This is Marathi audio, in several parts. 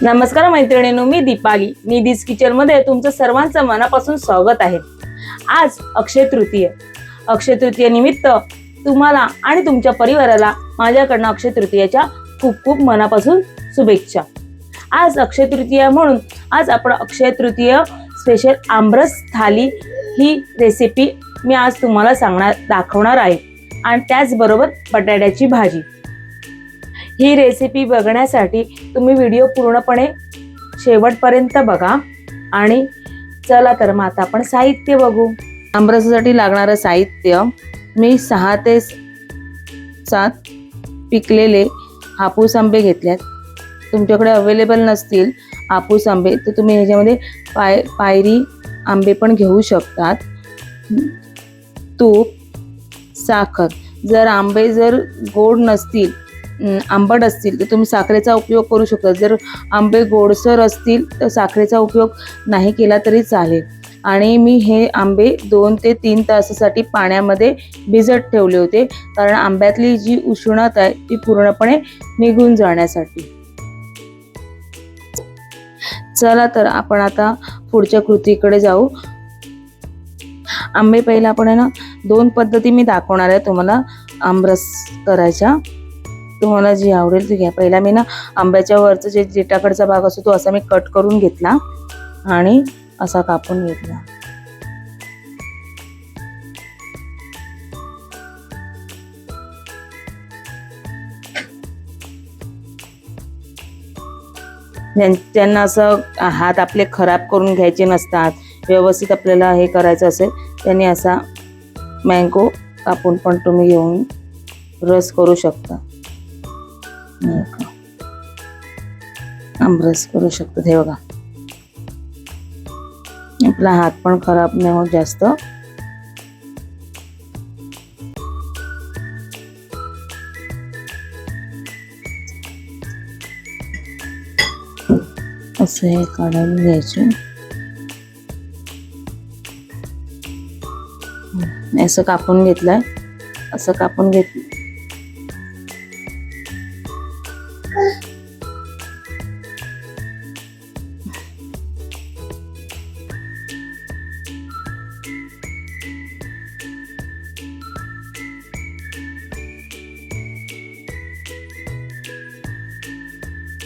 नमस्कार मैत्रिणींनो, मी दीपाली निधीज किचन मध्ये तुमचं सर्वांचं मनापासून स्वागत आहे। आज अक्षय तृतीय निमित्त तुम्हाला आणि तुमच्या परिवाराला माझ्याकडनं अक्षय तृतीयेच्या खूप खूप मनापासून शुभेच्छा। आज अक्षय तृतीय म्हणून आज आपण अक्षय तृतीय स्पेशल आमरस थाली ही रेसिपी मी आज तुम्हाला दाखवणार आहे आणि त्याचबरोबर बटाट्याची भाजी। ही रेसिपी बघण्यासाठी तुम्ही व्हिडिओ पूर्णपणे शेवटपर्यंत बघा आणि चला तर मग आता आपण साहित्य बघू। आमरसासाठी लागणारं साहित्य मी 6 ते 7 पिकलेले हापूस आंबे घेतलेत। तुमच्याकडे अवेलेबल नसतील हापूस आंबे तर तुम्ही ह्याच्यामध्ये पायरी आंबे पण घेऊ शकतात। तूप, साखर, जर आंबे गोड नसतील आंबट असतील तर तुम्ही साखरेचा उपयोग करू शकता। जर आंबे गोडसर असतील तर साखरेचा उपयोग नाही केला तरी चालेल। आणि मी हे आंबे 2 ते 3 तासासाठी पाण्यामध्ये भिजत ठेवले होते, कारण आंब्यातली जी उष्णता आहे ती पूर्णपणे निघून जाण्यासाठी। चला तर आपण आता पुढच्या कृतीकडे जाऊ। आंबे पहिला आपण 2 पद्धती मी दाखवणार आहे तुम्हाला आमरस करायचा। तुम्हाला जी आवडेल ती घ्या। पहिला मी आंब्याच्या वरचा जे देठाकडचा भाग असतो तो असा मी कट करून घेतला आणि असा कापून घेतला। त्यांना असं हात आपले खराब करून घ्यायचे नसतात, व्यवस्थित आपल्याला हे करायचं असेल त्यांनी असा मँगो कापून पण तुम्ही घेऊन रस करू शकता, आमरस करू शकता। हे बघा आपला हात पण खराब नाही होत जास्त। असं हे काढून घ्यायचे, असं कापून घेतलंय, असं कापून घेतलं।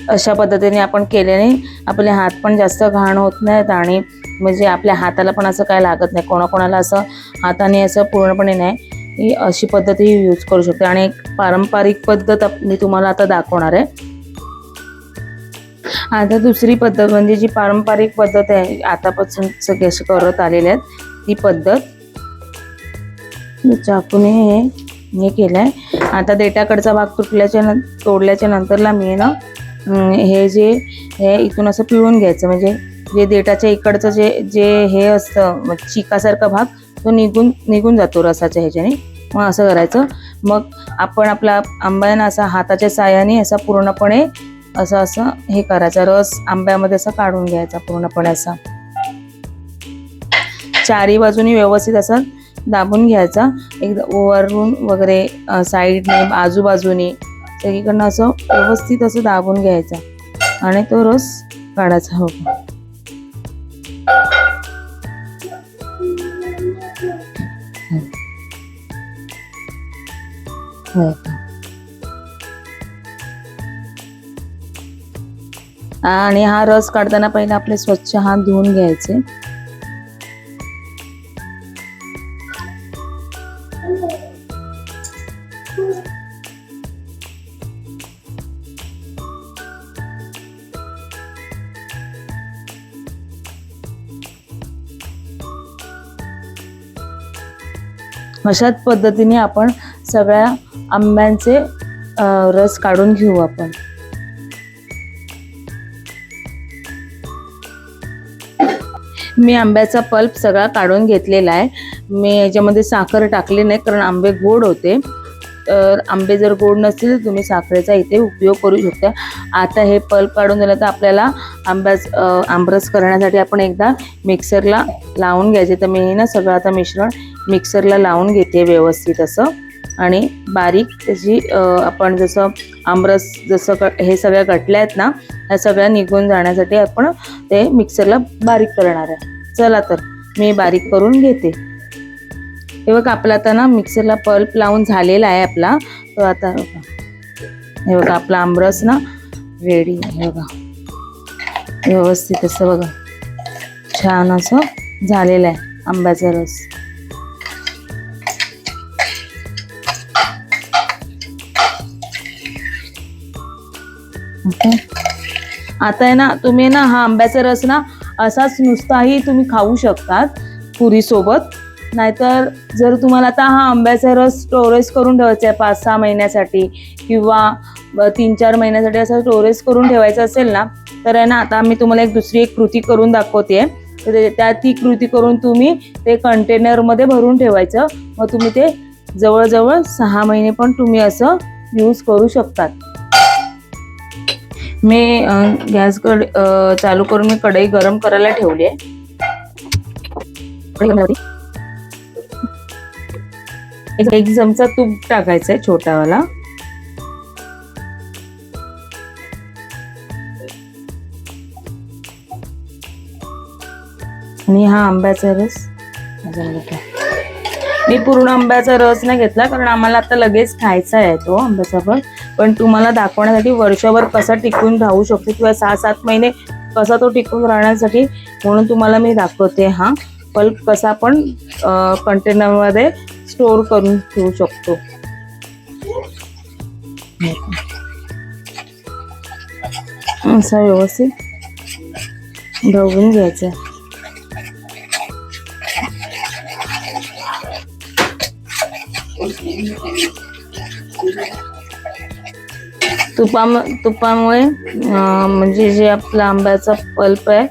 अशा पद्धतीने आपण केल्याने आपले हात पण जास्त घाण होत नाहीत आणि म्हणजे आपल्या हाताला पण असं काय लागत नाही। कोणाकोणाला असं हाताने असं पूर्णपणे नाही, ही अशी पद्धत ही यूज करू शकते। आणि एक पारंपरिक पद्धत मी तुम्हाला आता दाखवणार आहे। आता दुसरी पद्धत म्हणजे जी पारंपरिक पद्धत आहे आतापासून सगळे करत आलेले आहेत ती पद्धत, चाकूने हे केलंय। आता देठाकडचा भाग तोडल्याच्या नंतरला मी हे इथून असं पिळून घ्यायचं, म्हणजे जे देठाच्या इकडचं जे हे असतं चिकासारखा भाग तो निघून जातो रसाच्या ह्याच्याने। मग असं करायचं। मग आपण आपला आंब्याना असा हाताच्या साहाय्याने असा पूर्णपणे असं हे करायचा, रस आंब्यामध्ये असा काढून घ्यायचा पूर्णपणे असा। चारी बाजूनी व्यवस्थित असं दाबून घ्यायचा, एकदा वरून वगैरे साईडने आजूबाजूने सगळीकडनं असं व्यवस्थित असं दाबून घ्यायचा आणि तो रस काढायचा। हो आणि हा रस काढताना पहिले आपले स्वच्छ हात धुवून घ्यायचे। अशाच पद्धतीने आपण सगळ्या आंब्यांचे रस काढून घेऊ आपण। मी आंब्याचा पल्प सगळा काढून घेतलेला आहे। मी याच्यामध्ये साखर टाकली नाही कारण आंबे गोड होते। तर आंबे जर गोड नसतील तर तुम्ही साखरेचा इथे उपयोग करू शकता। आता हे पल्प काढून झालं तर आपल्याला आमरस करण्यासाठी आपण एकदा मिक्सरला लावून घ्यायचे। तर मी सगळं आता मिश्रण मिक्सरला लावून घेते व्यवस्थित असं। आणि बारीक त्याची आपण जसं आमरस जसं हे सगळ्या गटल्या आहेत ना, ह्या सगळ्या निघून जाण्यासाठी आपण ते मिक्सरला बारीक करणार आहे. चला तर मी बारीक करून घेते. हे बघा आपला आता ना मिक्सरला पल्प लावून झालेला आहे आपला. तो आता हे बघा आपला आमरस ना रेडी आहे बघा, व्यवस्थित असं बघा छान असं झालेलं आहे आंब्याचा रस. ओके, आता आहे ना तुम्ही ना हा आंब्याचा रस ना असाच नुसताही तुम्ही खाऊ शकतात पुरी सोबत. नाहीतर जर तुम्हाला आता हा आंब्याचा रस स्टोरेज करून ठेवायचा आहे 5-6 महिन्यासाठी किंवा 3-4 महिन्यासाठी असं स्टोरेज करून ठेवायचं असेल ना, तर आहे ना आता मी तुम्हाला दुसरी एक कृती करून दाखवते. तर त्या ती कृती करून तुम्ही ते कंटेनरमध्ये भरून ठेवायचं. मग तुम्ही ते जवळजवळ 6 महिने पण तुम्ही असं यूज करू शकतात. मी गॅस चालू करून मी कढई गरम करायला ठेवली आहे. एक चमचा तूप टाकायचंय छोटावाला. आणि हा आंब्याचा रस मी पूर्ण आंब्याचा रस नाही घेतला कारण आम्हाला आता लगेच खायचा आहे तो आंब्याचा फळ. पण तुम्हाला दाखवण्यासाठी वर्षभर कसा टिकून राहू शकतो किंवा 6-7 महिने कसा तो टिकून राहण्यासाठी म्हणून तुम्हाला मी दाखवते हा पल्प कसा आपण कंटेनरमध्ये स्टोर करून ठेवू शकतो. असा व्यवस्थित ढवळून घ्यायचं. तुपामुळे म्हणजे जे आपला आंब्याचा पल्प आहे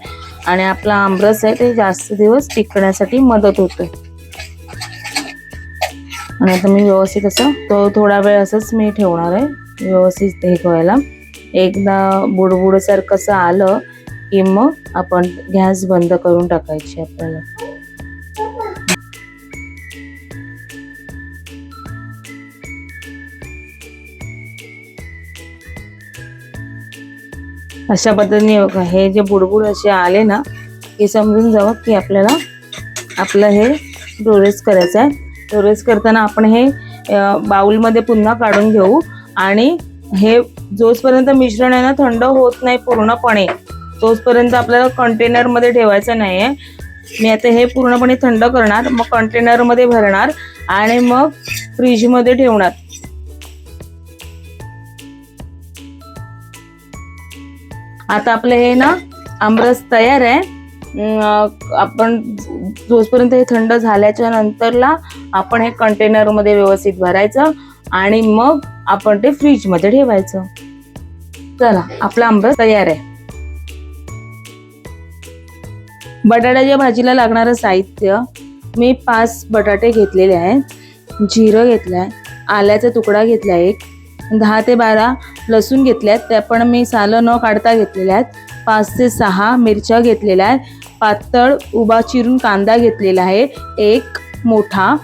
आणि आपला आमरस आहे ते जास्त दिवस टिकण्यासाठी मदत होते. आणि आता मी व्यवस्थित असं तो थोडा वेळ असंच मी ठेवणार आहे व्यवस्थित हे व्हायला. एकदा बुडबुडसारखं असं आलं की मग आपण गॅस बंद करून टाकायची आपल्याला. अशा पद्धतीने बघा हे जे बुडबुड असे आले ना की समजून जावं की आपल्याला आपलं हे स्टोरेज करायचं आहे. स्टोरेज करताना आपण हे बाउलमध्ये पुन्हा काढून घेऊ आणि हे जोपर्यंत मिश्रण आहे ना थंड होत नाही पूर्णपणे तोपर्यंत आपल्याला कंटेनरमध्ये ठेवायचं नाही आहे. मी आता हे पूर्णपणे थंड करणार, मग कंटेनरमध्ये भरणार आणि मग फ्रीजमध्ये ठेवणार. आता आपलं हे ना आमरस तयार आहे. आपण जोपर्यंत हे थंड झाल्याच्या नंतरला आपण हे कंटेनरमध्ये व्यवस्थित भरायचं आणि मग आपण ते फ्रीजमध्ये ठेवायचं. चला आपला आमरस तयार आहे. बटाट्याच्या भाजीला लागणारं साहित्य मी 5 बटाटे घेतलेले आहेत, जिरं घेतलंय, आल्याचा तुकडा घेतलाय, एक 10 ते 12 लसूण घेतल्यात, त्या पण मी सालं न काढता घेतलेल्या आहेत. 5 ते 6 मिरच्या घेतलेल्या आहेत. पातळ उभा चिरून कांदा घेतलेला आहे एक मोठा.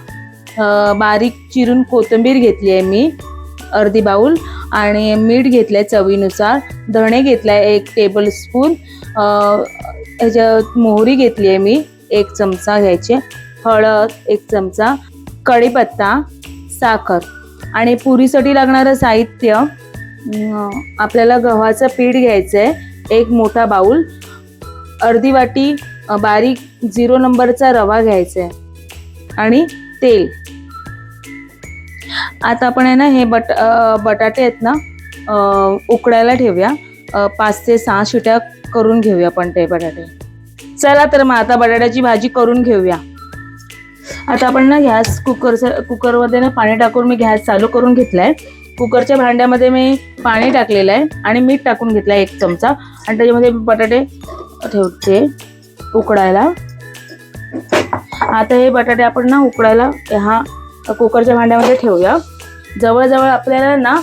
बारीक चिरून कोथिंबीर घेतली आहे मी अर्धी बाउल. आणि मीठ घेतलंय चवीनुसार. धणे घेतलाय 1 टेबलस्पून. ह्याच्यात मोहरी घेतली आहे मी 1 चमचा घ्यायची. हळद 1 चमचा. कढीपत्ता, साखर. आणि पुरीसाठी लागणारं साहित्य आपल्याला गव्हाचं पीठ घ्यायचं आहे 1 मोठा बाउल. अर्धी वाटी बारीक 0 नंबरचा रवा घ्यायचा आहे आणि तेल. आता आपण आहे ना हे बटाटे आहेत ना उकडायला ठेवूया. 5 ते 6 शिट्या करून घेऊया आपण ते बटाटे. चला तर मग आता बटाट्याची भाजी करून घेऊया. आता आपण ना गॅस कुकरमध्ये ना पाणी टाकून मी गॅस चालू करून घेतलाय. कुकरच्या भांड्यामध्ये मी पाणी टाकलेलं आहे आणि मीठ टाकून घेतलंय 1 चमचा. आणि त्याच्यामध्ये बटाटे ठेवते उकडायला. आता हे बटाटे आपण ना उकडायला ह्या कुकरच्या भांड्यामध्ये ठेवूया. जवळजवळ आपल्याला ना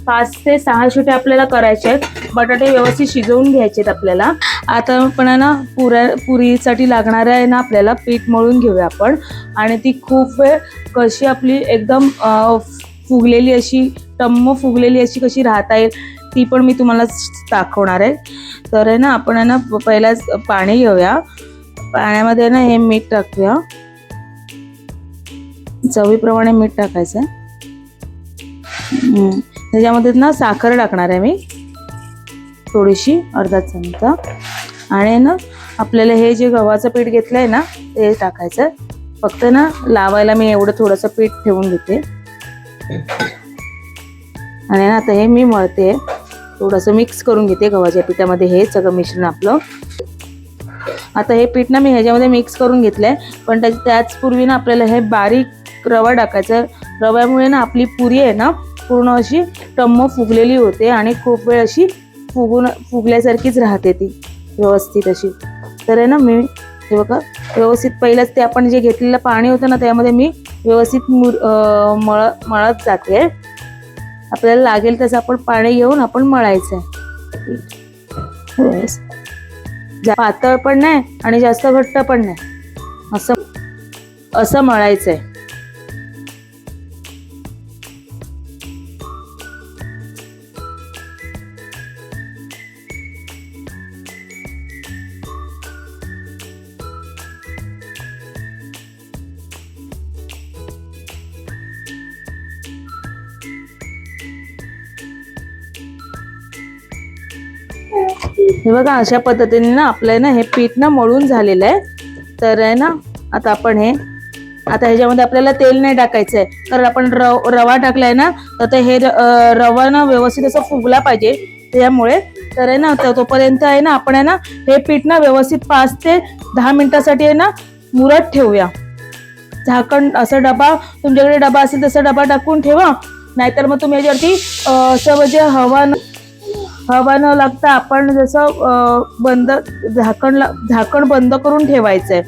5 ते 6 शिट्या आपल्याला करायच्या आहेत. बटाटे व्यवस्थित शिजवून घ्यायचे आहेत आपल्याला. आता आपण ना पुरीसाठी लागणार आहे ना आपल्याला पीठ मळून घेऊया आपण. आणि ती खूप वेळ कशी आपली एकदम फुगलेली अशी टम्म फुगलेली अशी कशी राहता येईल ती पण मी तुम्हाला दाखवणार आहे. तर आहे ना आपण आहे ना पहिला पाणी घेऊया. पाण्यामध्ये ना हे मीठ टाकूया. चवीप्रमाणे मीठ टाकायचं. त्याच्यामध्ये ना साखर टाकणार आहे मी थोडीशी, अर्धा चमचा. आणि ना आपल्याला हे जे गव्हाचं पीठ घेतलंय ना ते टाकायचं. फक्त ना लावायला मी एवढं थोडंसं पीठ ठेवून घेते. आणि ना आता हे मी मळते, थोडंसं मिक्स करून घेते गव्हाच्या पिठामध्ये हे सगळं मिश्रण आपलं. आता हे पीठ ना मी ह्याच्यामध्ये मिक्स करून घेतलंय, पण त्याचपूर्वी ना आपल्याला हे बारीक रवा टाकायचा. रव्यामुळे ना आपली पुरी आहे ना पूर्ण अशी टम्म फुगलेली होते आणि खूप वेळ अशी फुगल्यासारखीच राहते ती व्यवस्थित अशी. तर आहे ना मी हे बघा व्यवस्थित पहिलंच ते आपण जे घेतलेलं पाणी होतं ना त्यामध्ये मी व्यवस्थित मळत जाते. आपल्याला लागेल तसं आपण पाणी घेऊन आपण मळायचं आहे. पातळ पण नाही आणि जास्त घट्ट पण नाही, असं मळायचं आहे. हे बघा अशा पद्धतीने ना आपलं ना हे पीठ ना मळून झालेलं आहे. तर आहे ना आता आपण आता ह्याच्यामध्ये आपल्याला तेल नाही टाकायचं आहे, कारण आपण रवा टाकलाय ना तर हे रवा ना व्यवस्थित असं फुगला पाहिजे त्यामुळे. तर आहे ना तोपर्यंत आहे ना आपण आहे ना हे पीठ ना व्यवस्थित 5 ते 10 मिनिटासाठी आहे ना मुरत ठेवूया. झाकण असं डबा, तुमच्याकडे डबा असेल तसा डबा टाकून ठेवा, नाहीतर मग तुम्ही याच्यावरती असं म्हणजे हवा न लागता आपण जसं झाकण बंद करून ठेवायचंय.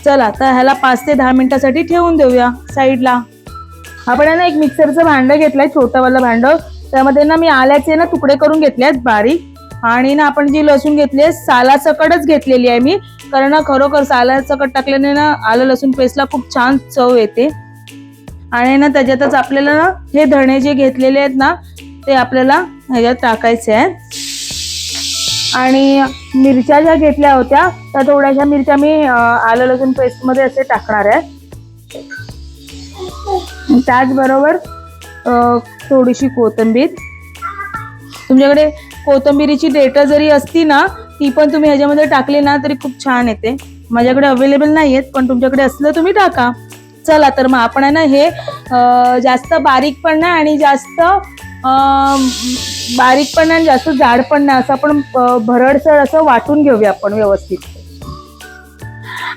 चला आता ह्याला 5 ते 10 मिनिटासाठी ठेवून देऊया साईडला. आपण ना एक मिक्सरचं भांडं घेतलंय, छोटंवालं भांडं. त्यामध्ये ना मी आल्याचे ना तुकडे करून घेतले आहेत बारीक. आणि ना आपण जी लसूण घेतली सालासकटच घेतलेली आहे मी, कारण ना खरोखर सालासकट टाकल्याने ना आलं लसूण पेस्टला खूप छान चव येते. आणि ना त्याच्यातच आपल्याला ना हे धणे जे घेतलेले आहेत ना ते आपल्याला ह्याच्यात टाकायचे आहेत. आणि मिरच्या ज्या घेतल्या होत्या त्या थोड्याशा मिरच्या मी आलं लसूण पेस्ट मध्ये असे टाकणार आहे. त्याचबरोबर थोडीशी कोथिंबीर. तुमच्याकडे कोथिंबीरीची देठ जरी असती ना ती पण तुम्ही ह्याच्यामध्ये टाकली ना तरी खूप छान येते. माझ्याकडे अवेलेबल नाही आहेत, पण तुमच्याकडे असलं तुम्ही टाका. चला तर मग आपण आहे ना हे जास्त बारीक पण नाही आणि जास्त बारीक पण नाही, जास्त जाड पण नाही, असं आपण भरडसर असं वाटून घेऊया आपण व्यवस्थित.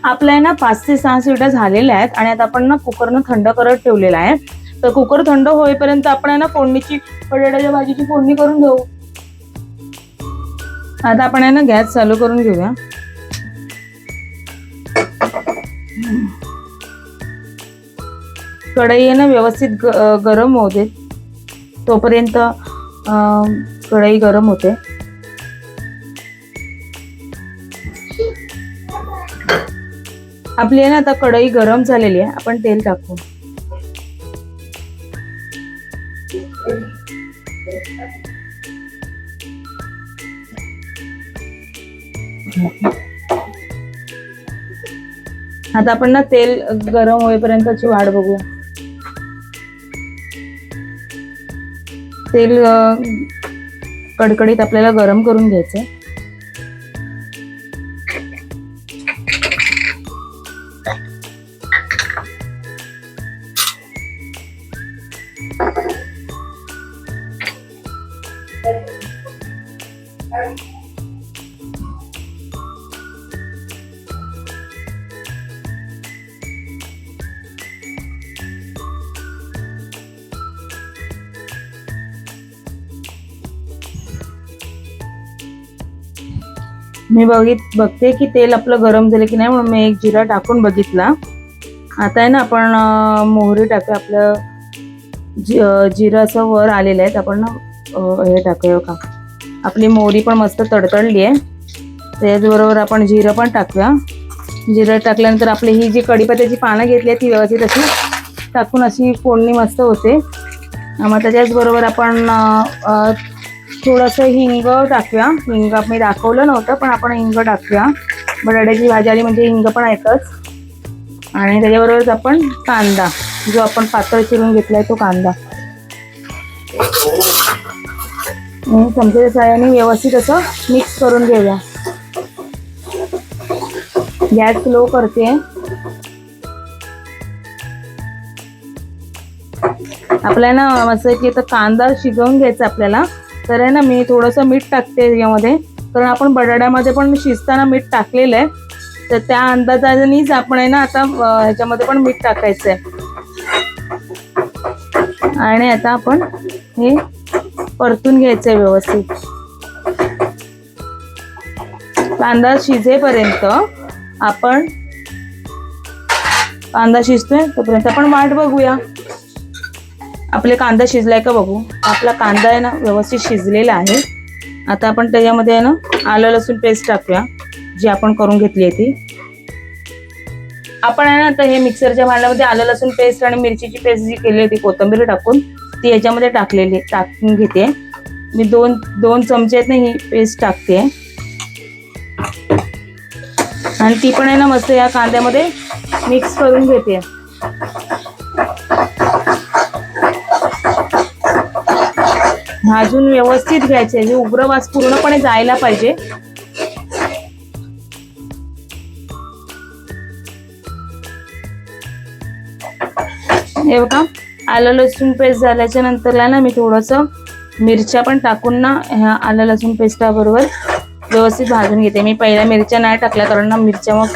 आपल्या ना 5 ते 6 शिट्या झालेल्या आहेत आणि आता आपण ना कुकरनं थंड करत ठेवलेला आहे. तर कुकर थंड होईपर्यंत आपण आहे ना फोडणीची बटाट्याच्या भाजीची फोडणी करून घेऊ. आता आपण आहे ना गॅस चालू करून घेऊया. कढई आहे ना व्यवस्थित गरम होऊ दे, तोपर्यंत कढई गरम होते. आपली आहे ना आता कढई गरम झालेली आहे. आपण तेल टाकू. आता आपण ना तेल गरम होईपर्यंतची वाट बघूया. तेल कडकडीत आपल्याला गरम करून घ्यायचंय. मी बघते की तेल आपलं गरम झालं की नाही, म्हणून मी एक जिरा टाकून बघितला. आता आहे ना आपण मोहरी टाकूया. आपलं जिरं असं वर आलेलं आहे. आपण ना हे टाकूया का, आपली मोहरी पण मस्त तडतडली आहे. त्याचबरोबर आपण जिरं पण टाकूया. जिरं टाकल्यानंतर आपली ही जी कढीपत्त्याची पानं घेतली आहे ती व्यवस्थित अशी टाकून अशी फोडणी मस्त होते. मग त्याच्याचबरोबर आपण थोडंसं हिंग टाकूया. हिंग मी दाखवलं नव्हतं, पण आपण हिंग टाकूया. बटाट्याची भाजी आली म्हणजे हिंग पण येतच. आणि त्याच्याबरोबरच आपण कांदा, जो आपण पातळ चिरून घेतलाय तो कांदा चमच्याच्या साहाय्याने व्यवस्थित असं मिक्स करून घेऊया. गॅस स्लो करते. आपल्याला ना मस्त की आता कांदा शिजवून घ्यायचा आपल्याला, तर आहे ना मी थोडंसं मीठ टाकते यामध्ये, कारण आपण बटाट्यामध्ये पण शिजताना मीठ टाकलेलं आहे. तर त्या अंदाजानेच आपण आहे ना आता ह्याच्यामध्ये पण मीठ टाकायचं आहे. आणि आता आपण हे परतून घ्यायचंय व्यवस्थित. कांदा शिजेपर्यंत आपण, कांदा शिजतोय तोपर्यंत आपण वाट बघूया. आपले कांदा शिजलाय का बघू. आपला कांदा आहे ना व्यवस्थित शिजलेला आहे. आता आपण त्याच्यामध्ये आहे ना आलं लसूण पेस्ट टाकूया, जी आपण करून घेतली आहे ती. आपण आहे ना आता हे मिक्सरच्या भांड्यामध्ये आलं लसूण पेस्ट आणि मिरचीची पेस्ट जी केली होती कोथिंबीर टाकून, ती याच्यामध्ये टाकून घेते. मी दोन चमचे आहेत ना ही पेस्ट टाकते आणि ती पण आहे ना मस्त या कांद्यामध्ये मिक्स करून घेते. भाजून व्यवस्थित घ्यायचे, हे उग्र वास पूर्णपणे जायला पाहिजे. हे बघा आलं लसूण पेस्ट झाल्याच्या नंतरला ना मी थोडंसं मिरच्या पण टाकून ना ह्या आलं लसूण पेस्टाबरोबर व्यवस्थित भाजून घेते. मी पहिल्या मिरच्या नाही टाकल्या, कारण ना मिरच्या मग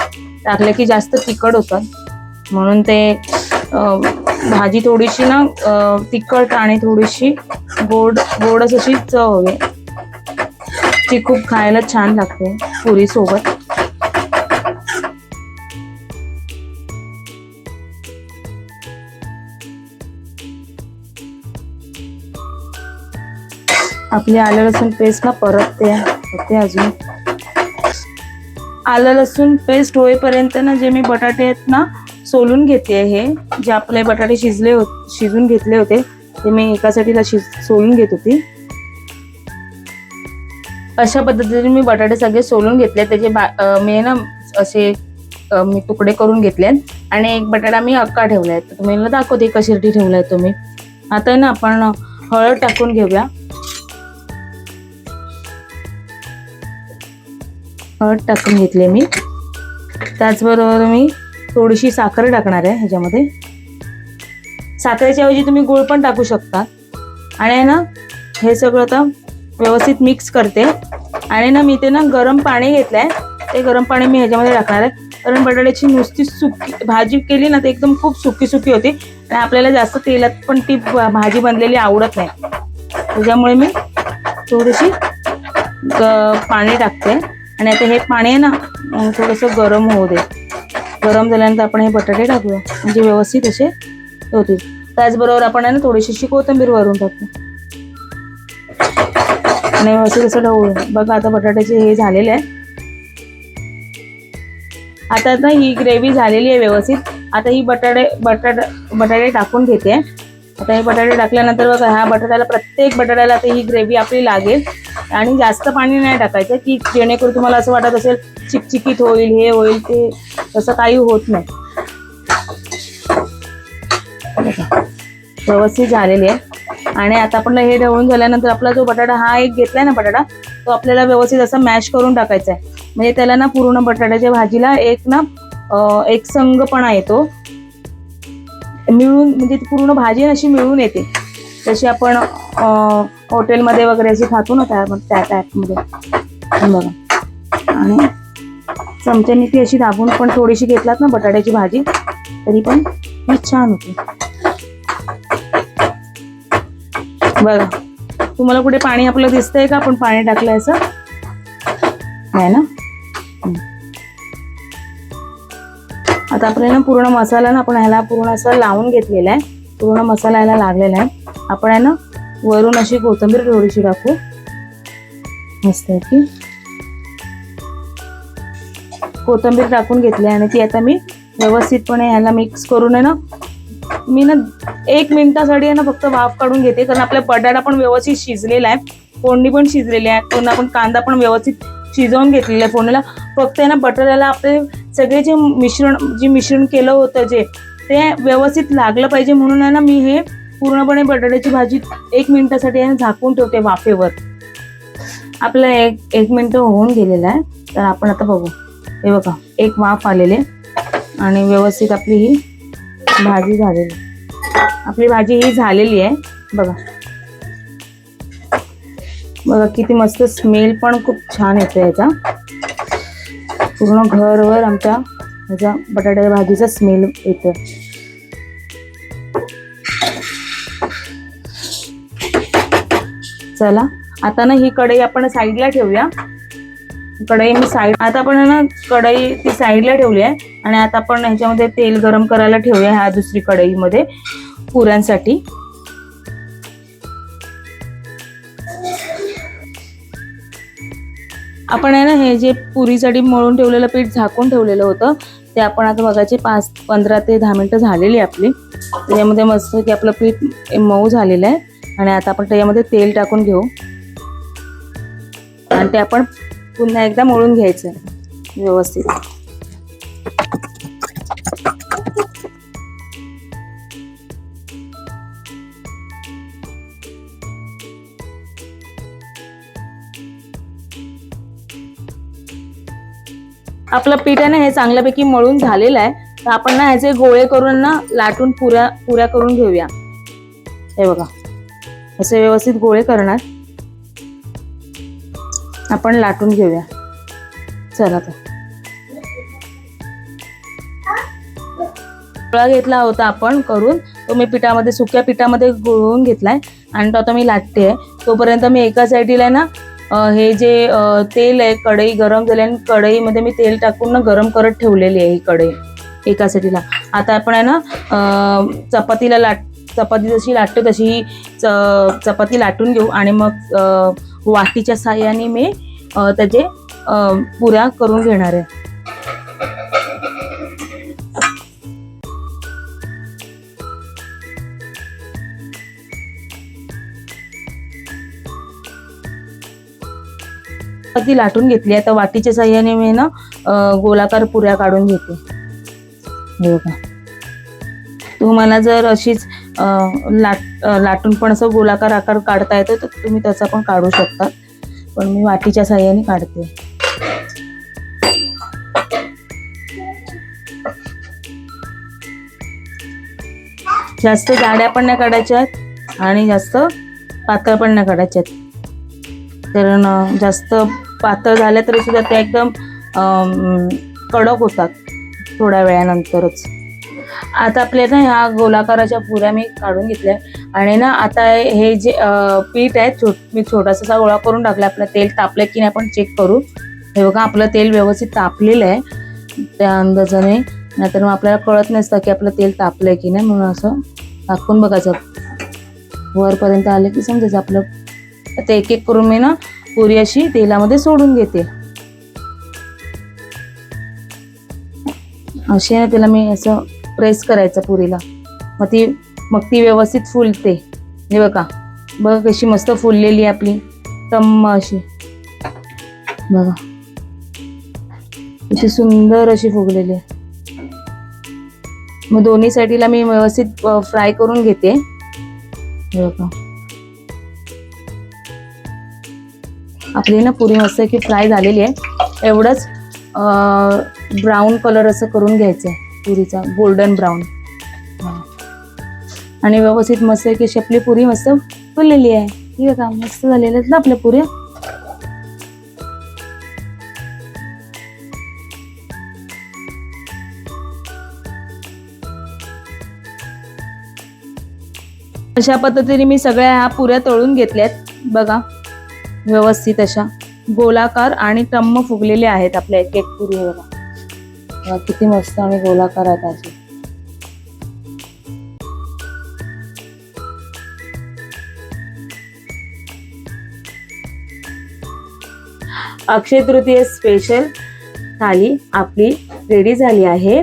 टाकल्या की जास्त तिखट होतात, म्हणून ते भाजी थोडीशी ना तिखट आणि थोडीशी गोडच अशी चव हवी. ती खूप खायला छान लागते पुरी सोबत. आपली आलं लसूण पेस्ट ना परतते होते. अजून आलं लसूण पेस्ट होईपर्यंत ना जे मी बटाटे आहेत ना सोलून घेते. हे जे आपले बटाटे शिजून घेतले होते ते मी एका साईडला सोलून घेत होती. अशा पद्धतीने मी बटाटे सगळे सोलून घेतले. त्याचे मी ना असे मी तुकडे करून घेतले आणि एक बटाटा मी अक्का ठेवलाय. तर तुम्हाला दाखवते कशासाठी ठेवलाय तो मी. आता ना आपण हळद टाकून घेऊया. हळद टाकून घेतले मी. त्याचबरोबर मी थोडीशी साखर टाकणार आहे ह्याच्यामध्ये. साखरेच्या ऐवजी तुम्ही गूळ पण टाकू शकता. आणि ना हे सगळं आता व्यवस्थित मिक्स करते. आणि ना मी ते ना गरम पाणी घेतलंय, ते गरम पाणी मी ह्याच्यामध्ये टाकणार आहे. कारण बटाट्याची नुसती सुकी भाजी केली ना ते एकदम खूप सुकी होती आणि आपल्याला जास्त तेलात पण ती भाजी बनलेली आवडत नाही. त्याच्यामुळे मी थोडीशी पाणी टाकते. आणि आता हे पाणी आहे ना थोडंसं गरम होऊ दे. गरम झाल्यानंतर आपण हे बटाटे टाकूया, म्हणजे व्यवस्थित असे होतील. त्याचबरोबर आपण आहे ना थोडीशी कोथिंबीर वरून टाकू आणि व्यवस्थित असं ढवळूया. बघा आता बटाट्याचे हे झालेले आहे. आता ना ही ग्रेव्ही झालेली आहे व्यवस्थित. आता ही बटाटे टाकून घेते. आता हे बटाटे टाकल्यानंतर बघा ह्या बटाट्याला, प्रत्येक बटाट्याला आता ही ग्रेव्ही आपली लागेल. आणि जास्त पाणी नाही टाकायचं की जेणेकरून तुम्हाला असं वाटत असेल चिकचिकीत होईल, हे होईल, ते तसं काही होत नाही. व्यवस्थित झालेली आहे. आणि आता आपण हे ढवळून झाल्यानंतर आपला जो बटाटा हा एक घेतलाय ना बटाटा, तो आपल्याला व्यवस्थित असं मॅश करून टाकायचा आहे. म्हणजे त्याला ना पूर्ण बटाट्याच्या भाजीला एक संगपणा येतो, मिळून, म्हणजे पूर्ण भाजी अशी मिळून येते. जशी आपण हॉटेलमध्ये वगैरे अशी खातो ना त्या टाईपमध्ये बघा. आणि चमच्याने ती अशी दाबून पण थोडीशी घेतलात ना बटाट्याची भाजी, तरी पण ही छान होती. बघा तुम्हाला कुठे पाणी आपलं दिसतंय का? आपण पाणी टाकलंय असं नाही ना. आता आपल्याला पूर्ण मसाला ना आपण ह्याला पूर्ण असं लावून घेतलेला आहे. पूर्ण मसाला ह्याला लागलेला आहे. आपण आहे ना वरून अशी कोथिंबीर थोडीशी टाकू मस्त की. कोथिंबीर टाकून घेतली आणि ती आता मी व्यवस्थितपणे ह्याला मिक्स करून आहे ना मी ना 1 मिनिटासाठी आहे ना फक्त वाफ काढून घेते, कारण आपला बटाटा पण व्यवस्थित शिजलेला आहे, फोडणी पण शिजलेली आहे, पण आपण कांदा पण व्यवस्थित शिजवून घेतलेला आहे फोडणीला. फक्त आहे ना बटाट्याला आपले सगळे जे मिश्रण केलं होतं ते व्यवस्थित लागलं पाहिजे, म्हणून आहे ना मी हे पूर्णपणे बटाट्याची भाजी 1 मिनिटासाठी आहे ना झाकून ठेवते वाफेवर. आपलं एक मिनिट होऊन गेलेलं आहे, तर आपण आता बघू. हे बघा, एक वाफ आलेले आणि व्यवस्थित आपली ही भाजी झालेली. आपली भाजी ही झालेली आहे बघा. बघा किती मस्त स्मेल पण खूप छान येतो याचा. पूर्ण घरभर आमच्या ह्याचा बटाट्याच्या भाजीचा स्मेल येतो. चला आता ना ही कढई आपण साईडला ठेवूया. कढई मी आता आपण ना कढई ती साईडला ठेवली आहे आणि आता आपण ह्याच्यामध्ये तेल गरम करायला ठेवूया ह्या दुसरी कढईमध्ये पुऱ्यांसाठी. आपण आहे ना हे जे पुरीसाठी मळून ठेवलेलं पीठ झाकून ठेवलेलं होतं ते आपण आता बघायचे 15 ते 10 मिनिटं झालेली आपली. त्याच्यामध्ये मस्त की आपलं पीठ मऊ झालेलं आहे आणि आता आपण त्याच्यामध्ये तेल टाकून घेऊ आणि ते आपण पुन्हा एकदा मळून घ्यायचं व्यवस्थित. आपलं पीठ आहे ना हे चांगल्यापैकी मळून झालेलं आहे, तर आपण ना ह्याचे गोळे करून ना लाटून पुऱ्या करून घेऊया. हे बघा असे व्यवस्थित गोळे करणार आपण लाटून घेऊया. चला तर गोळा घेतला होता आपण करून, तो मी सुक्या पिठामध्ये गोळून घेतलाय आणि तो आता मी लाटते. तोपर्यंत मी एका साईडला ना हे जे तेल आहे, कढई गरम झाली आणि कढईमध्ये मी तेल टाकून ना गरम करत ठेवलेली आहे ही कढई एका साईडला. आता आपण आहे ना चपाती जशी लाटतो तशी ही चपाती लाटून घेऊ आणि मग वाटीच्या साहाय्याने मी त्याचे पुऱ्या करून घेणार आहे. चपाती लाटून घेतली आहे, तर वाटीच्या साहाय्याने मी ना गोलाकार पुऱ्या काढून घेते. हे बघा, तुम्हाला जर अशीच लाटून पण असं गोलाकार आकार काढता येतो तर तुम्ही त्याचा पण काढू शकता, पण मी वाटीच्या साहाय्याने काढते. जास्त जाड्या पण नाही काढायच्यात आणि जास्त पातळ पण नाही काढायच्यात, कारण जास्त पातळ झाल्या तरी सुद्धा त्या एकदम कडक होतात थोड्या वेळानंतरच. आता आपल्या ना ह्या गोलाकाराच्या पुऱ्या मी काढून घेतल्या आणि ना आता हे जे पीठ आहे मी छोटासा गोळा करून टाकला. आपलं तेल तापलं की नाही आपण चेक करू. हे बघा आपलं तेल व्यवस्थित तापलेलं आहे त्या अंदाजाने, नाहीतर मग आपल्याला कळत नसतं की आपलं तेल तापलंय की नाही, म्हणून असं टाकून बघायचं. वरपर्यंत आलं की समजायचं आपलं. आता एक एक करून मी ना पुरी अशी तेलामध्ये सोडून घेते. अशी ना त्याला मी असं प्रेस करायचं पुरीला, मग ती व्यवस्थित फुलते. हे बघा कशी मस्त फुललेली आपली टम्म अशी. बघा किती सुंदर अशी फुगलेली आहे. मग दोन्ही साईडला मी व्यवस्थित फ्राय करून घेते. हे बघा आपली ना पुरी मस्त की फ्राय झालेली आहे. एवढंच ब्राऊन कलर असं करून घ्यायचं आहे पुरीचा, गोल्डन ब्राऊन. आणि व्यवस्थित मस्त की आपली पुरी मस्त फुललेली आहे. ठीक आहे का, मस्त झालेल्या आहेत ना आपल्या पुऱ्या. अशा पद्धतीने मी सगळ्या ह्या पुऱ्या तळून घेतल्यात. बघा व्यवस्थित अशा गोलाकार आणि टम्म फुगलेले आहेत आपल्या एक एक पुरी. बघा किती मस्त आणि गोलाकार आहेत अशी. अक्षय तृतीय स्पेशल थाली आपली रेडी झाली आहे.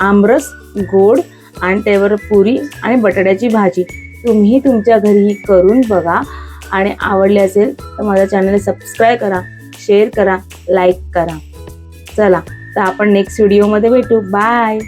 आमरस, गोड आणि त्यावर पुरी आणि बटाट्याची भाजी तुम्ही तुमच्या घरी करून बघा आणि आवडले असेल तर माझ्या चॅनलला सबस्क्राईब करा, शेअर करा, लाईक करा. चला तर आपण नेक्स्ट व्हिडिओमध्ये भेटू. बाय.